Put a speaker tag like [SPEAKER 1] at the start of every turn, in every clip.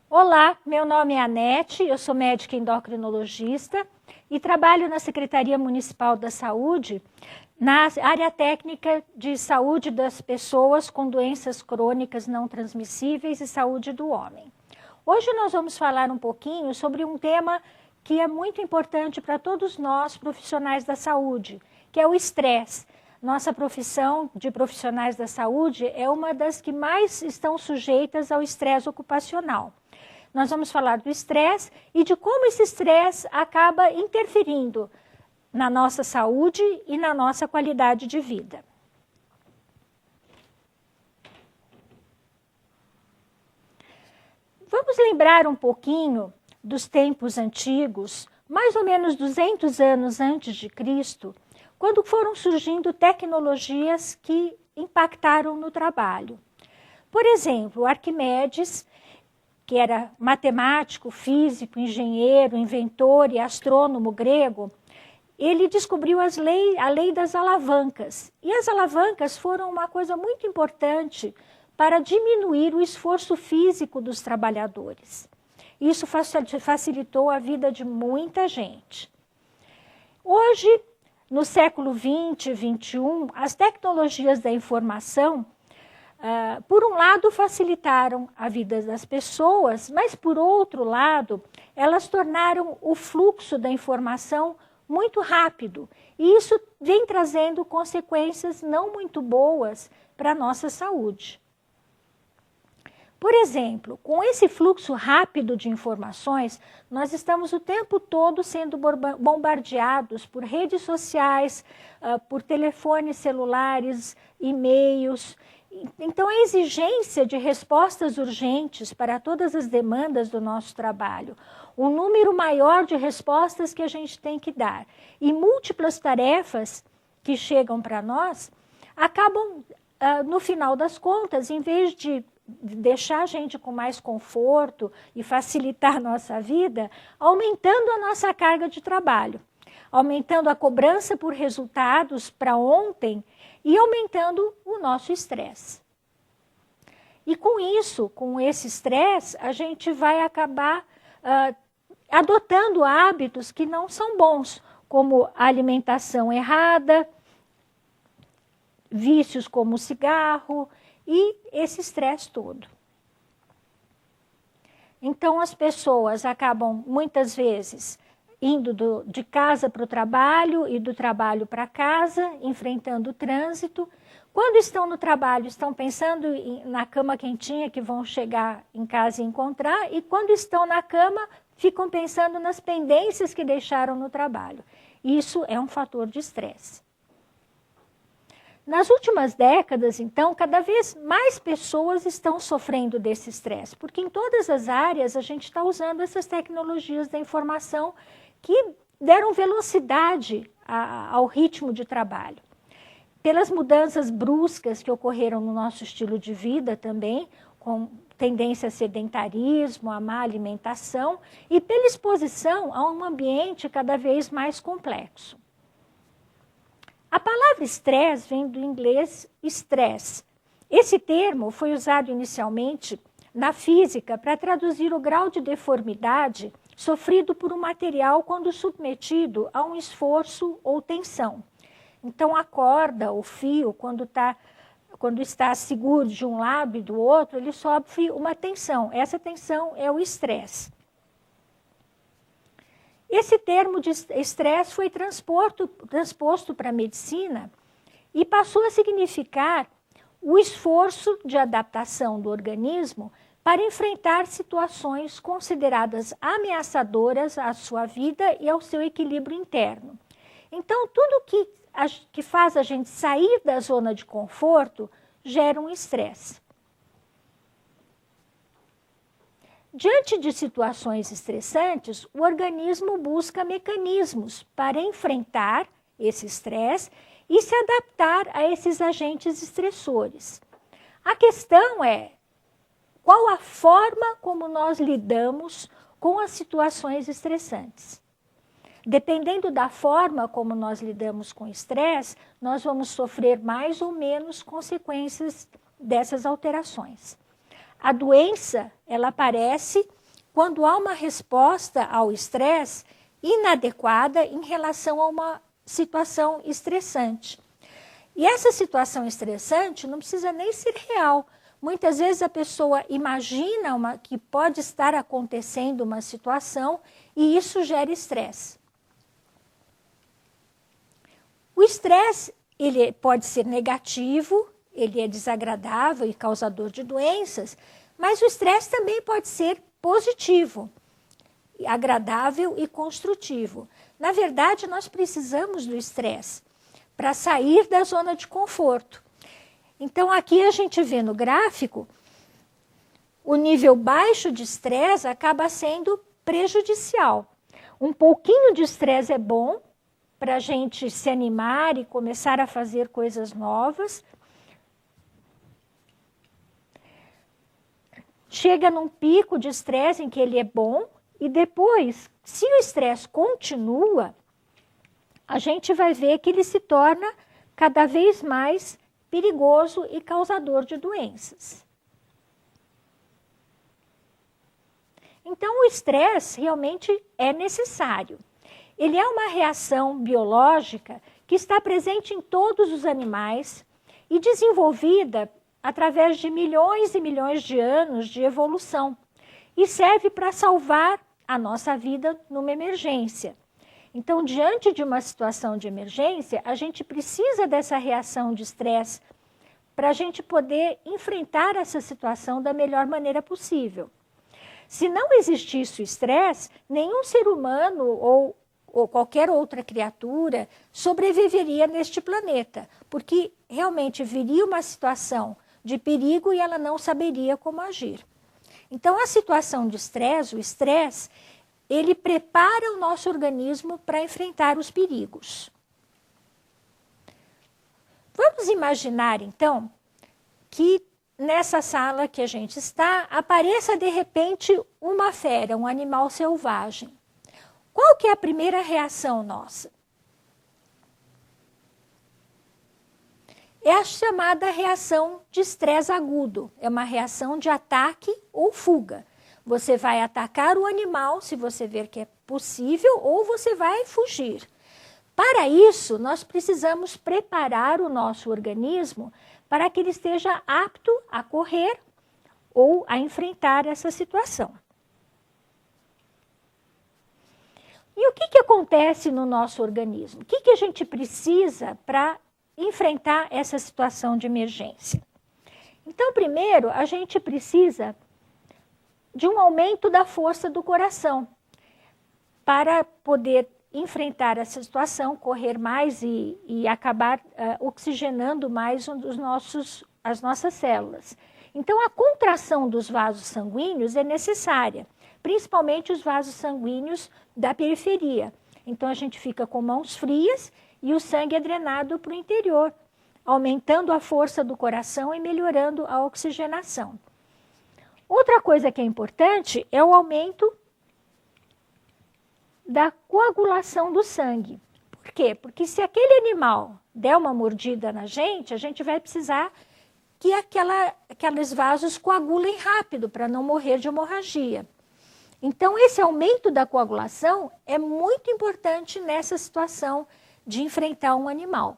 [SPEAKER 1] Olá, meu nome é Anete, eu sou médica endocrinologista e trabalho na Secretaria Municipal da Saúde, na área técnica de saúde das pessoas com doenças crônicas não transmissíveis e saúde do homem. Hoje nós vamos falar um pouquinho sobre um tema que é muito importante para todos nós profissionais da saúde, que é o estresse. Nossa profissão de profissionais da saúde é uma das que mais estão sujeitas ao estresse ocupacional. Nós vamos falar do estresse e de como esse estresse acaba interferindo na nossa saúde e na nossa qualidade de vida. Vamos lembrar um pouquinho dos tempos antigos, mais ou menos 200 anos antes de Cristo, quando foram surgindo tecnologias que impactaram no trabalho. Por exemplo, Arquimedes, que era matemático, físico, engenheiro, inventor e astrônomo grego, ele descobriu a lei das alavancas. E as alavancas foram uma coisa muito importante para diminuir o esforço físico dos trabalhadores. Isso facilitou a vida de muita gente. Hoje, no século XX e XXI, as tecnologias da informação, por um lado, facilitaram a vida das pessoas, mas, por outro lado, elas tornaram o fluxo da informação muito rápido. E isso vem trazendo consequências não muito boas para a nossa saúde. Por exemplo, com esse fluxo rápido de informações, nós estamos o tempo todo sendo bombardeados por redes sociais, por telefones celulares, e-mails. Então, a exigência de respostas urgentes para todas as demandas do nosso trabalho, um número maior de respostas que a gente tem que dar e múltiplas tarefas que chegam para nós, acabam, no final das contas, em vez de deixar a gente com mais conforto e facilitar a nossa vida, aumentando a nossa carga de trabalho, aumentando a cobrança por resultados para ontem e aumentando o nosso estresse. E com isso, com esse estresse, a gente vai acabar adotando hábitos que não são bons, como a alimentação errada, vícios como o cigarro e esse estresse todo. Então, as pessoas acabam, muitas vezes, indo de casa para o trabalho e do trabalho para casa, enfrentando o trânsito. Quando estão no trabalho, estão pensando na cama quentinha que vão chegar em casa e encontrar, e quando estão na cama, ficam pensando nas pendências que deixaram no trabalho. Isso é um fator de estresse. Nas últimas décadas, então, cada vez mais pessoas estão sofrendo desse estresse, porque em todas as áreas a gente está usando essas tecnologias da informação que deram velocidade ao ritmo de trabalho. Pelas mudanças bruscas que ocorreram no nosso estilo de vida também, com tendência a sedentarismo, a má alimentação, e pela exposição a um ambiente cada vez mais complexo. A palavra estresse vem do inglês stress. Esse termo foi usado inicialmente na física para traduzir o grau de deformidade sofrido por um material quando submetido a um esforço ou tensão. Então, a corda, o fio, quando está seguro de um lado e do outro, ele sofre uma tensão. Essa tensão é o estresse. Esse termo de estresse foi transposto para a medicina e passou a significar o esforço de adaptação do organismo para enfrentar situações consideradas ameaçadoras à sua vida e ao seu equilíbrio interno. Então, tudo que faz a gente sair da zona de conforto gera um estresse. Diante de situações estressantes, o organismo busca mecanismos para enfrentar esse estresse e se adaptar a esses agentes estressores. A questão é qual a forma como nós lidamos com as situações estressantes. Dependendo da forma como nós lidamos com o estresse, nós vamos sofrer mais ou menos consequências dessas alterações. A doença, ela aparece quando há uma resposta ao estresse inadequada em relação a uma situação estressante. E essa situação estressante não precisa nem ser real. Muitas vezes a pessoa imagina que pode estar acontecendo uma situação e isso gera estresse. O estresse, ele pode ser negativo, ele é desagradável e causador de doenças, mas o estresse também pode ser positivo, agradável e construtivo. Na verdade, nós precisamos do estresse para sair da zona de conforto. Então, aqui a gente vê no gráfico, o nível baixo de estresse acaba sendo prejudicial. Um pouquinho de estresse é bom para a gente se animar e começar a fazer coisas novas. Chega num pico de estresse em que ele é bom e depois, se o estresse continua, a gente vai ver que ele se torna cada vez mais perigoso e causador de doenças. Então, o estresse realmente é necessário. Ele é uma reação biológica que está presente em todos os animais e desenvolvida através de milhões e milhões de anos de evolução e serve para salvar a nossa vida numa emergência. Então, diante de uma situação de emergência, a gente precisa dessa reação de estresse para a gente poder enfrentar essa situação da melhor maneira possível. Se não existisse o estresse, nenhum ser humano ou qualquer outra criatura sobreviveria neste planeta, porque realmente viria uma situação de perigo e ela não saberia como agir. Então, a situação de estresse, o estresse, ele prepara o nosso organismo para enfrentar os perigos. Vamos imaginar, então, que nessa sala que a gente está, apareça de repente uma fera, um animal selvagem. Qual que é a primeira reação nossa? É a chamada reação de estresse agudo. É uma reação de ataque ou fuga. Você vai atacar o animal, se você ver que é possível, ou você vai fugir. Para isso, nós precisamos preparar o nosso organismo para que ele esteja apto a correr ou a enfrentar essa situação. E o que acontece no nosso organismo? O que a gente precisa para enfrentar essa situação de emergência? Então, primeiro, a gente precisa de um aumento da força do coração para poder enfrentar essa situação, correr mais e acabar oxigenando mais as nossas células. Então, a contração dos vasos sanguíneos é necessária, principalmente os vasos sanguíneos da periferia. Então, a gente fica com mãos frias e o sangue é drenado para o interior, aumentando a força do coração e melhorando a oxigenação. Outra coisa que é importante é o aumento da coagulação do sangue. Por quê? Porque se aquele animal der uma mordida na gente, a gente vai precisar que aqueles vasos coagulem rápido para não morrer de hemorragia. Então, esse aumento da coagulação é muito importante nessa situação de enfrentar um animal.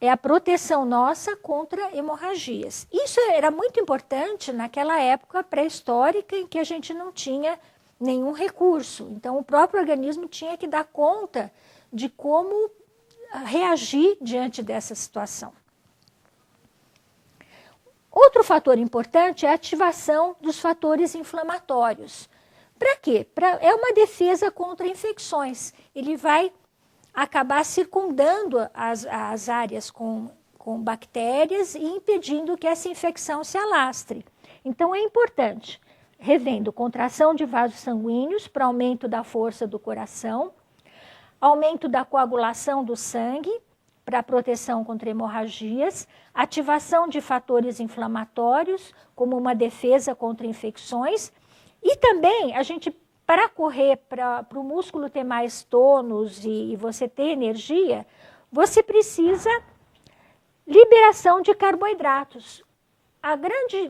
[SPEAKER 1] É a proteção nossa contra hemorragias. Isso era muito importante naquela época pré-histórica em que a gente não tinha nenhum recurso. Então, o próprio organismo tinha que dar conta de como reagir diante dessa situação. Outro fator importante é a ativação dos fatores inflamatórios. Para quê? É uma defesa contra infecções. Ele vai acabar circundando as áreas com bactérias e impedindo que essa infecção se alastre. Então, é importante, revendo, contração de vasos sanguíneos para aumento da força do coração, aumento da coagulação do sangue para proteção contra hemorragias, ativação de fatores inflamatórios como uma defesa contra infecções e também a gente para correr, para o músculo ter mais tônus e você ter energia, você precisa liberação de carboidratos.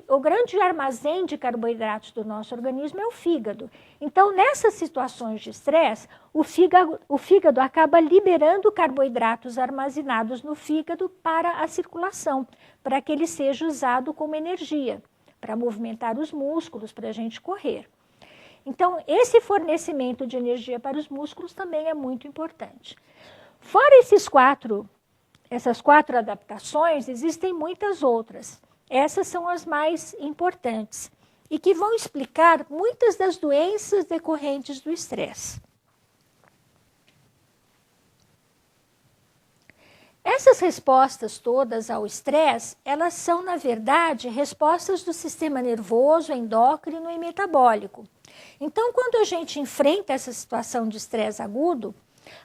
[SPEAKER 1] O grande armazém de carboidratos do nosso organismo é o fígado. Então, nessas situações de estresse, o fígado acaba liberando carboidratos armazenados no fígado para a circulação, para que ele seja usado como energia, para movimentar os músculos, para a gente correr. Então, esse fornecimento de energia para os músculos também é muito importante. Fora essas quatro adaptações, existem muitas outras. Essas são as mais importantes e que vão explicar muitas das doenças decorrentes do estresse. Essas respostas todas ao estresse, elas são, na verdade, respostas do sistema nervoso, endócrino e metabólico. Então, quando a gente enfrenta essa situação de estresse agudo,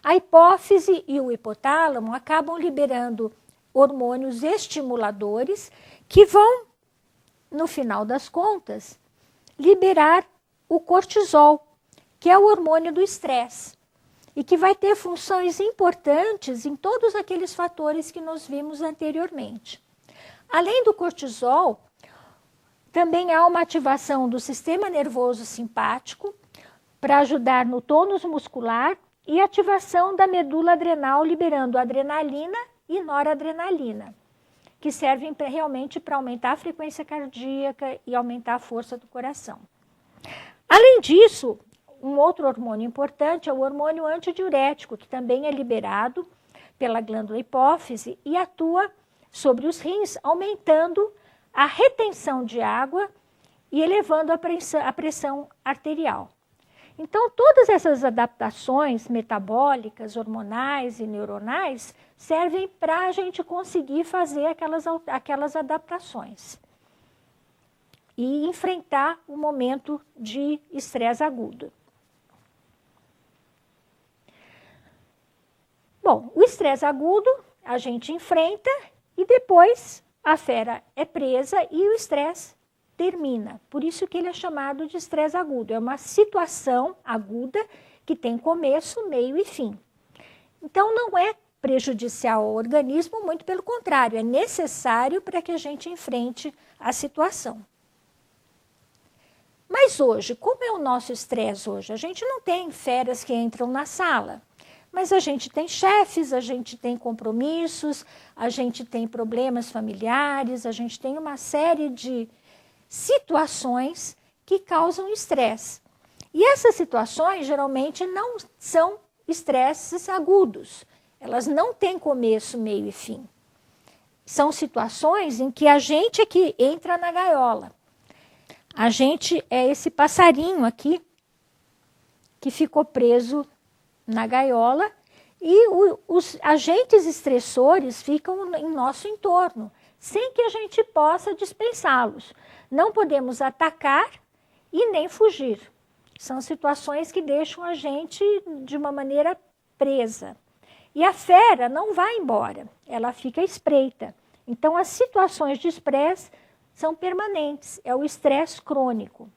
[SPEAKER 1] a hipófise e o hipotálamo acabam liberando hormônios estimuladores que vão, no final das contas, liberar o cortisol, que é o hormônio do estresse, e que vai ter funções importantes em todos aqueles fatores que nós vimos anteriormente. Além do cortisol, também há uma ativação do sistema nervoso simpático para ajudar no tônus muscular e ativação da medula adrenal, liberando adrenalina e noradrenalina, que servem realmente para aumentar a frequência cardíaca e aumentar a força do coração. Além disso, um outro hormônio importante é o hormônio antidiurético, que também é liberado pela glândula hipófise e atua sobre os rins, aumentando a retenção de água e elevando a pressão arterial. Então, todas essas adaptações metabólicas, hormonais e neuronais servem para a gente conseguir fazer aquelas adaptações e enfrentar o momento de estresse agudo. Bom, o estresse agudo a gente enfrenta e depois a fera é presa e o estresse termina. Por isso que ele é chamado de estresse agudo. É uma situação aguda que tem começo, meio e fim. Então, não é prejudicial ao organismo, muito pelo contrário, é necessário para que a gente enfrente a situação. Mas hoje, como é o nosso estresse hoje? A gente não tem feras que entram na sala, mas a gente tem chefes, a gente tem compromissos, a gente tem problemas familiares, a gente tem uma série de situações que causam estresse. E essas situações geralmente não são estresses agudos. Elas não têm começo, meio e fim. São situações em que a gente é que entra na gaiola. A gente é esse passarinho aqui que ficou preso na gaiola e os agentes estressores ficam em nosso entorno, sem que a gente possa dispensá-los. Não podemos atacar e nem fugir. São situações que deixam a gente de uma maneira presa. E a fera não vai embora, ela fica à espreita. Então, as situações de estresse são permanentes, é o estresse crônico.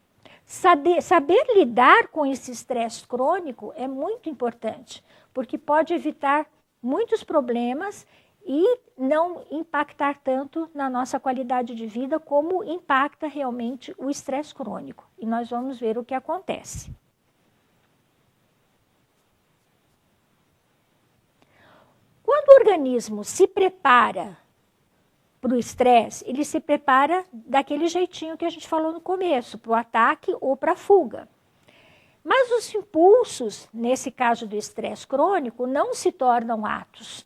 [SPEAKER 1] Saber lidar com esse estresse crônico é muito importante, porque pode evitar muitos problemas e não impactar tanto na nossa qualidade de vida como impacta realmente o estresse crônico. E nós vamos ver o que acontece. Quando o organismo se prepara para o estresse, ele se prepara daquele jeitinho que a gente falou no começo, para o ataque ou para a fuga. Mas os impulsos, nesse caso do estresse crônico, não se tornam atos.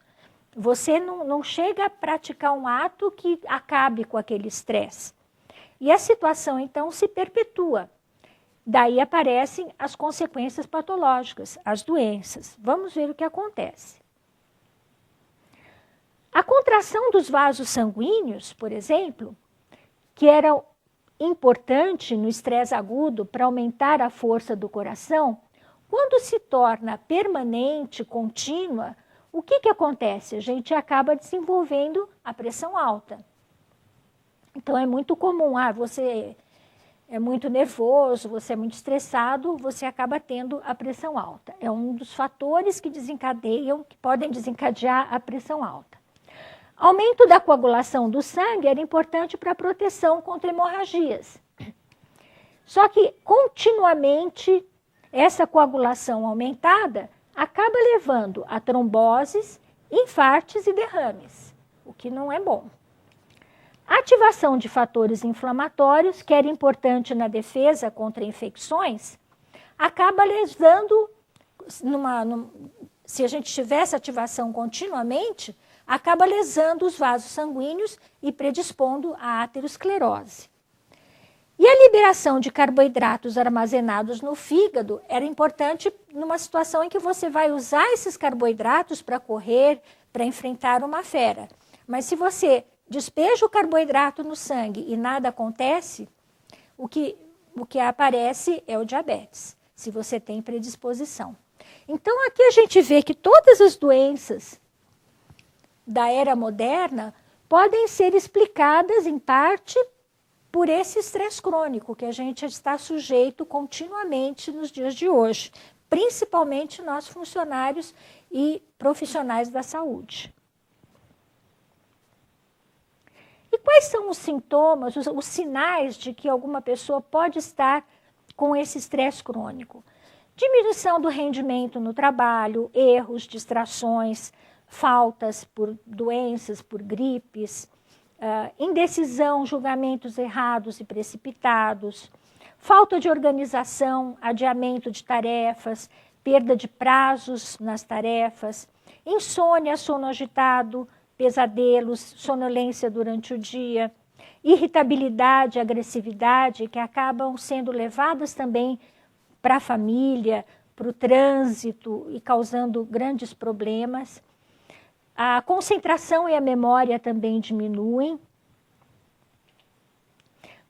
[SPEAKER 1] Você não chega a praticar um ato que acabe com aquele estresse. E a situação, então, se perpetua. Daí aparecem as consequências patológicas, as doenças. Vamos ver o que acontece. A contração dos vasos sanguíneos, por exemplo, que era importante no estresse agudo para aumentar a força do coração, quando se torna permanente, contínua, o que acontece? A gente acaba desenvolvendo a pressão alta. Então, é muito comum, você é muito nervoso, você é muito estressado, você acaba tendo a pressão alta. É um dos fatores que podem desencadear a pressão alta. Aumento da coagulação do sangue era importante para a proteção contra hemorragias. Só que, continuamente, essa coagulação aumentada acaba levando a tromboses, infartos e derrames, o que não é bom. A ativação de fatores inflamatórios, que era importante na defesa contra infecções, acaba lesando, se a gente tivesse ativação continuamente, acaba lesando os vasos sanguíneos e predispondo à aterosclerose. E a liberação de carboidratos armazenados no fígado era importante numa situação em que você vai usar esses carboidratos para correr, para enfrentar uma fera. Mas se você despeja o carboidrato no sangue e nada acontece, o que aparece é o diabetes, se você tem predisposição. Então, aqui a gente vê que todas as doenças da era moderna podem ser explicadas, em parte, por esse estresse crônico que a gente está sujeito continuamente nos dias de hoje, principalmente nós funcionários e profissionais da saúde. E quais são os sintomas, os sinais de que alguma pessoa pode estar com esse estresse crônico? Diminuição do rendimento no trabalho, erros, distrações, faltas por doenças, por gripes, indecisão, julgamentos errados e precipitados, falta de organização, adiamento de tarefas, perda de prazos nas tarefas, insônia, sono agitado, pesadelos, sonolência durante o dia, irritabilidade, agressividade, que acabam sendo levadas também para a família, para o trânsito e causando grandes problemas. A concentração e a memória também diminuem.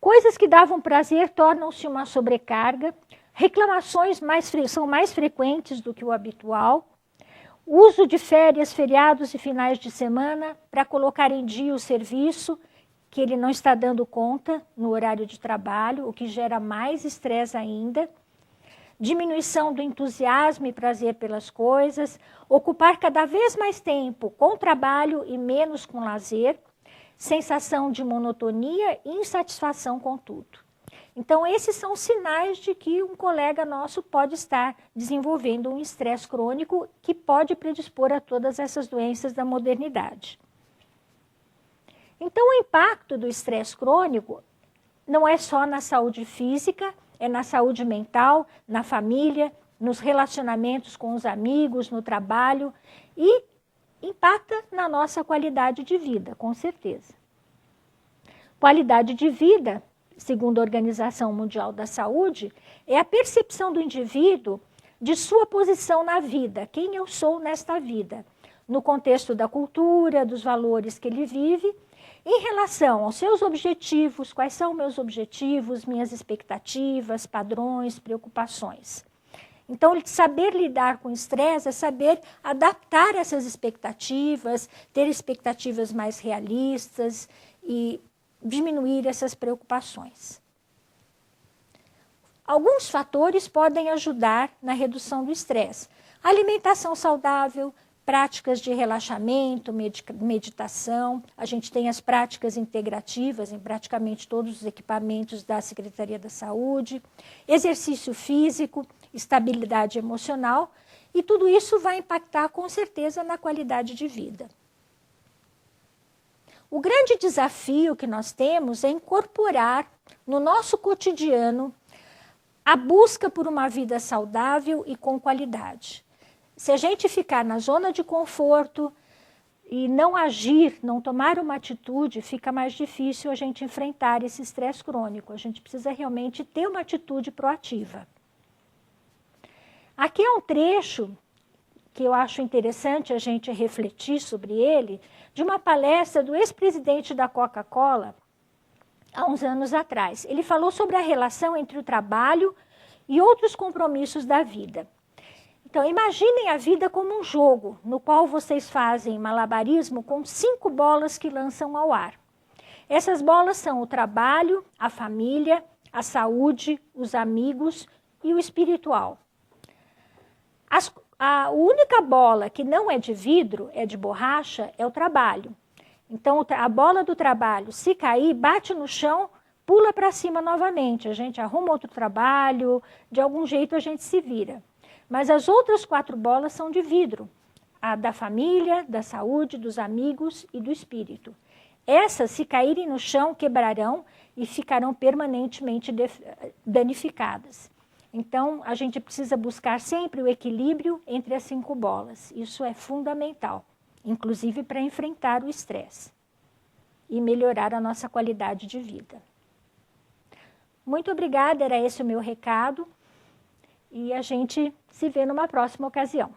[SPEAKER 1] Coisas que davam prazer tornam-se uma sobrecarga. Reclamações são mais frequentes do que o habitual. Uso de férias, feriados e finais de semana para colocar em dia o serviço que ele não está dando conta no horário de trabalho, o que gera mais estresse ainda. Diminuição do entusiasmo e prazer pelas coisas, ocupar cada vez mais tempo com trabalho e menos com lazer, sensação de monotonia e insatisfação com tudo. Então, esses são sinais de que um colega nosso pode estar desenvolvendo um estresse crônico que pode predispor a todas essas doenças da modernidade. Então, o impacto do estresse crônico não é só na saúde física, é na saúde mental, na família, nos relacionamentos com os amigos, no trabalho e impacta na nossa qualidade de vida, com certeza. Qualidade de vida, segundo a Organização Mundial da Saúde, é a percepção do indivíduo de sua posição na vida, quem eu sou nesta vida, no contexto da cultura, dos valores que ele vive, em relação aos seus objetivos, quais são meus objetivos, minhas expectativas, padrões, preocupações. Então, saber lidar com o estresse é saber adaptar essas expectativas, ter expectativas mais realistas e diminuir essas preocupações. Alguns fatores podem ajudar na redução do estresse. Alimentação saudável, práticas de relaxamento, meditação. A gente tem as práticas integrativas em praticamente todos os equipamentos da Secretaria da Saúde. Exercício físico, estabilidade emocional. E tudo isso vai impactar com certeza na qualidade de vida. O grande desafio que nós temos é incorporar no nosso cotidiano a busca por uma vida saudável e com qualidade. Se a gente ficar na zona de conforto e não agir, não tomar uma atitude, fica mais difícil a gente enfrentar esse estresse crônico. A gente precisa realmente ter uma atitude proativa. Aqui é um trecho que eu acho interessante a gente refletir sobre ele, de uma palestra do ex-presidente da Coca-Cola, há uns anos atrás. Ele falou sobre a relação entre o trabalho e outros compromissos da vida. Então, imaginem a vida como um jogo, no qual vocês fazem malabarismo com 5 bolas que lançam ao ar. Essas bolas são o trabalho, a família, a saúde, os amigos e o espiritual. A única bola que não é de vidro, é de borracha, é o trabalho. Então, a bola do trabalho, se cair, bate no chão, pula para cima novamente. A gente arruma outro trabalho, de algum jeito a gente se vira. Mas as outras 4 bolas são de vidro. A da família, da saúde, dos amigos e do espírito. Essas, se caírem no chão, quebrarão e ficarão permanentemente danificadas. Então, a gente precisa buscar sempre o equilíbrio entre as 5 bolas. Isso é fundamental, inclusive para enfrentar o estresse e melhorar a nossa qualidade de vida. Muito obrigada, era esse o meu recado. E a gente se vê numa próxima ocasião.